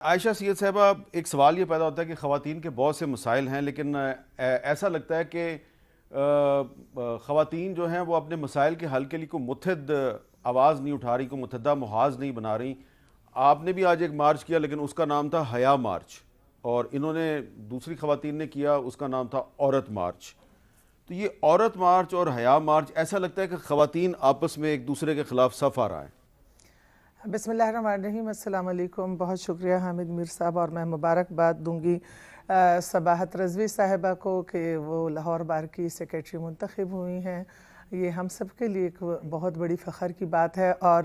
عائشہ سید صاحبہ، ایک سوال یہ پیدا ہوتا ہے کہ خواتین کے بہت سے مسائل ہیں، لیکن ایسا لگتا ہے کہ خواتین جو ہیں وہ اپنے مسائل کے حل کے لیے کوئی متحد آواز نہیں اٹھا رہی، کوئی متحدہ محاذ نہیں بنا رہی۔ آپ نے بھی آج ایک مارچ کیا، لیکن اس کا نام تھا حیا مارچ، اور انہوں نے دوسری خواتین نے کیا، اس کا نام تھا عورت مارچ۔ تو یہ عورت مارچ اور حیا مارچ، ایسا لگتا ہے کہ خواتین آپس میں ایک دوسرے کے خلاف صف آ رہا ہے۔ بسم اللہ الرحمن الرحیم۔ السلام علیکم۔ بہت شکریہ حامد میر صاحب، اور میں مبارکباد دوں گی صباحت رضوی صاحبہ کو کہ وہ لاہور بار کی سیکریٹری منتخب ہوئی ہیں۔ یہ ہم سب کے لیے ایک بہت بڑی فخر کی بات ہے، اور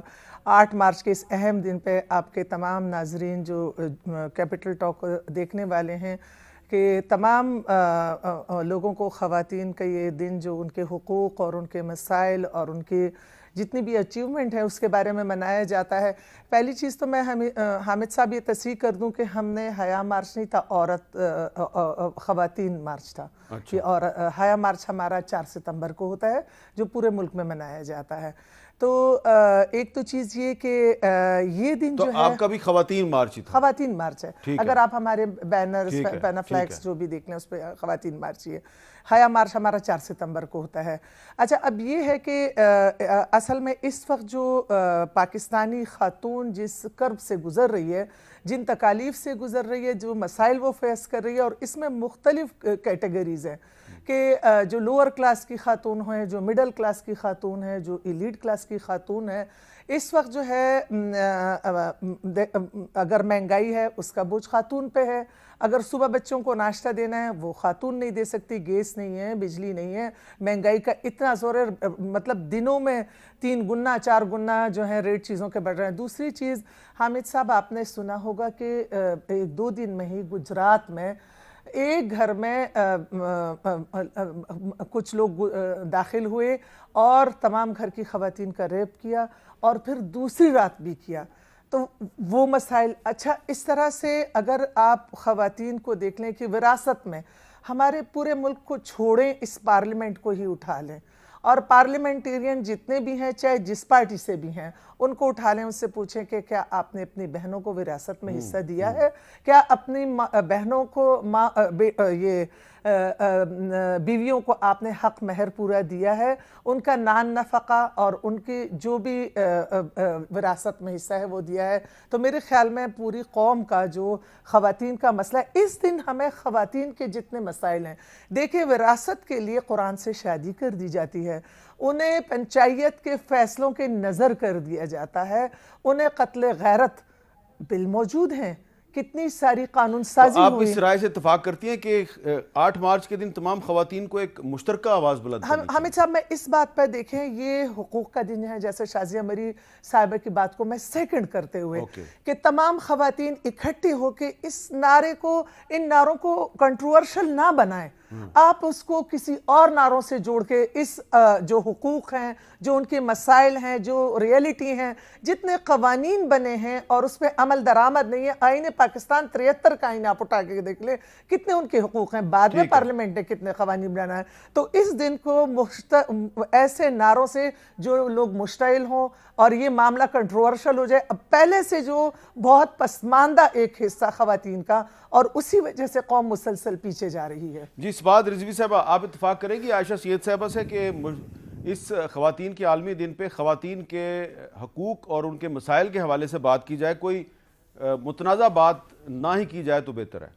8 مارچ کے اس اہم دن پہ آپ کے تمام ناظرین جو کیپٹل ٹاک دیکھنے والے ہیں کہ تمام لوگوں کو خواتین کا یہ دن جو ان کے حقوق اور ان کے مسائل اور ان کے جتنی بھی اچیومنٹ ہے اس کے بارے میں منایا جاتا ہے۔ پہلی چیز تو میں حامد صاحب یہ تصحیح کر دوں کہ ہم نے حیا مارچ نہیں تھا، خواتین مارچ تھا، اور حیا مارچ ہمارا 4 ستمبر کو ہوتا ہے جو پورے ملک میں منایا جاتا ہے۔ تو ایک تو چیز یہ کہ یہ دن جو ہے، تو آپ کا بھی خواتین مارچ ہی تھا؟ خواتین مارچ ہے، اگر آپ ہمارے بینرز فلیکس جو بھی دیکھ لیں اس پہ خواتین مارچ ہی ہے۔ حیا مارچ ہمارا 4 ستمبر کو ہوتا ہے۔ اچھا، اب یہ ہے کہ اصل میں اس وقت جو پاکستانی خاتون جس کرب سے گزر رہی ہے، جن تکالیف سے گزر رہی ہے، جو مسائل وہ فیس کر رہی ہے، اور اس میں مختلف کیٹیگریز ہیں کہ جو لوور کلاس کی خاتون ہیں، جو مڈل کلاس کی خاتون ہیں، جو ایلیٹ کلاس کی خاتون ہیں، اس وقت جو ہے اگر مہنگائی ہے اس کا بوجھ خاتون پہ ہے۔ اگر صبح بچوں کو ناشتہ دینا ہے وہ خاتون نہیں دے سکتی، گیس نہیں ہے، بجلی نہیں ہے، مہنگائی کا اتنا زور ہے، مطلب دنوں میں 3 گنا 4 گنا جو ہے ریٹ چیزوں کے بڑھ رہے ہیں۔ دوسری چیز، حامد صاحب آپ نے سنا ہوگا کہ 2 دن میں ہی گجرات میں ایک گھر میں کچھ لوگ داخل ہوئے اور تمام گھر کی خواتین کا ریپ کیا، اور پھر دوسری رات بھی کیا۔ تو وہ مسائل، اچھا اس طرح سے اگر آپ خواتین کو دیکھ لیں کہ وراثت میں ہمارے پورے ملک کو چھوڑیں، اس پارلیمنٹ کو ہی اٹھا لیں، اور پارلیمنٹیرین جتنے بھی ہیں چاہے جس پارٹی سے بھی ہیں ان کو اٹھا لیں، ان سے پوچھیں کہ کیا آپ نے اپنی بہنوں کو وراثت میں حصہ دیا ہے؟ کیا اپنی بہنوں کو بیویوں کو آپ نے حق مہر پورا دیا ہے؟ ان کا نان نفقہ اور ان کی جو بھی وراثت میں حصہ ہے وہ دیا ہے؟ تو میرے خیال میں پوری قوم کا جو خواتین کا مسئلہ ہے، اس دن ہمیں خواتین کے جتنے مسائل ہیں، دیکھیں وراثت کے لیے قرآن سے شادی کر دی جاتی ہے، انہیں پنچایت کے فیصلوں کے نظر کر دیا جاتا ہے، انہیں قتل غیرت بل موجود ہیں، کتنی ساری قانون سازی آپ ہوئی۔ اس رائے سے اتفاق کرتی ہیں کہ 8 مارچ کے دن تمام خواتین کو ایک مشترکہ آواز بلند کرنی چاہیے؟ حامد صاحب، میں اس بات پر دیکھیں، یہ حقوق کا دن ہے، جیسے شازیہ مری صاحبہ کی بات کو میں سیکنڈ کرتے ہوئے کہ تمام خواتین اکٹھی ہو کے اس نعرے کو، ان نعروں کو کنٹروورشل نہ بنائیں، آپ اس کو کسی اور نعروں سے جوڑ کے اس جو حقوق ہیں، جو ان کے مسائل ہیں، جو ریئلٹی ہیں، جتنے قوانین بنے ہیں اور اس پہ عمل درآمد نہیں ہے، آئین پاکستان 73 کا آئین آپ اٹھا کے دیکھ لیں، کتنے ان کے حقوق ہیں، بعد میں پارلیمنٹ نے کتنے قوانین بنانا ہے۔ تو اس دن کو ایسے نعروں سے جو لوگ مشتعل ہوں اور یہ معاملہ کنٹروورشل ہو جائے، اب پہلے سے جو بہت پسماندہ ایک حصہ خواتین کا، اور اسی وجہ سے قوم مسلسل پیچھے جا رہی ہے۔ جی، اس بات رضوی صاحبہ آپ اتفاق کریں گی عائشہ سید صاحبہ سے کہ اس خواتین کے عالمی دن پہ خواتین کے حقوق اور ان کے مسائل کے حوالے سے بات کی جائے، کوئی متنازع بات نہ ہی کی جائے تو بہتر ہے؟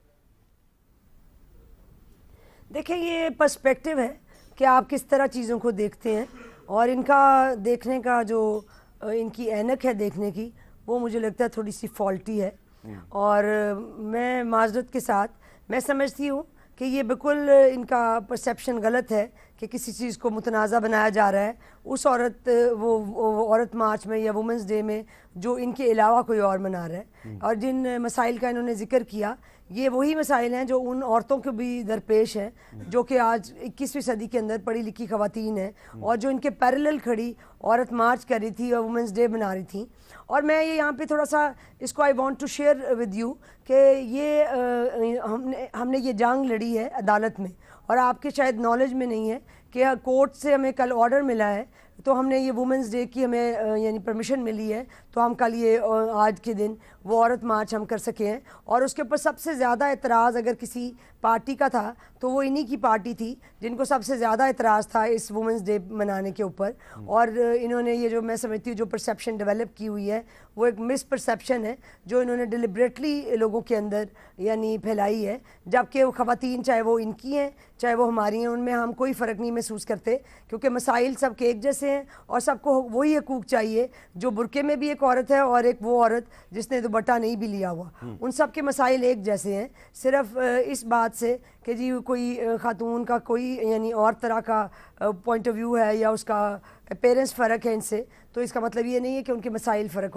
دیکھیں، یہ پرسپیکٹیو ہے کہ آپ کس طرح چیزوں کو دیکھتے ہیں، اور ان کا دیکھنے کا جو ان کی اینک ہے دیکھنے کی، وہ مجھے لگتا ہے تھوڑی سی فالٹی ہے، اور میں معذرت کے ساتھ میں سمجھتی ہوں کہ یہ بالکل ان کا پرسیپشن غلط ہے کہ کسی چیز کو متنازع بنایا جا رہا ہے اس وہ عورت مارچ میں یا وومنز ڈے میں جو ان کے علاوہ کوئی اور منا رہا ہے۔ اور جن مسائل کا انہوں نے ذکر کیا، یہ وہی مسائل ہیں جو ان عورتوں کو بھی درپیش ہیں جو کہ آج 21ویں صدی کے اندر پڑھی لکھی خواتین ہیں، اور جو ان کے پیرلل کھڑی عورت مارچ کر رہی تھی اور وومنز ڈے بنا رہی تھیں۔ اور میں یہ یہاں پہ تھوڑا سا اس کو I want to share with you کہ یہ ہم نے یہ جنگ لڑی ہے عدالت میں، اور آپ کے شاید نالج میں نہیں ہے کہ کورٹ سے ہمیں کل آرڈر ملا ہے تو ہم نے یہ وومنس ڈے کی ہمیں یعنی پرمیشن ملی ہے تو ہم کل یہ آج کے دن وہ عورت مارچ ہم کر سکے ہیں. اور اس کے اوپر سب سے زیادہ اعتراض اگر کسی پارٹی کا تھا تو وہ انہی کی پارٹی تھی جن کو سب سے زیادہ اعتراض تھا اس وومنس ڈے منانے کے اوپر. اور انہوں نے یہ جو میں سمجھتی ہوں جو پرسیپشن ڈیولپ کی ہوئی ہے وہ ایک مس پرسیپشن ہے جو انہوں نے ڈیلیبریٹلی لوگوں کے اندر یعنی پھیلائی ہے, جبکہ وہ خواتین چاہے وہ ان کی ہیں چاہے وہ ہماری ہیں ان میں ہم کوئی فرق نہیں محسوس کرتے, کیونکہ مسائل سب کے ایک جیسے ہیں اور سب کو وہی حقوق چاہیے. جو برقعے میں بھی ایک عورت ہے اور ایک وہ عورت جس نے دوپٹہ نہیں بھی لیا ہوا, ان سب کے مسائل ایک جیسے ہیں. صرف اس بات سے کہ جی کوئی خاتون کا کوئی یعنی اور طرح کا پوائنٹ آف ویو ہے یا اس کا اپیرنس فرق ہے ان سے, تو اس کا مطلب یہ نہیں ہے کہ ان کے مسائل فرق ہو جائے.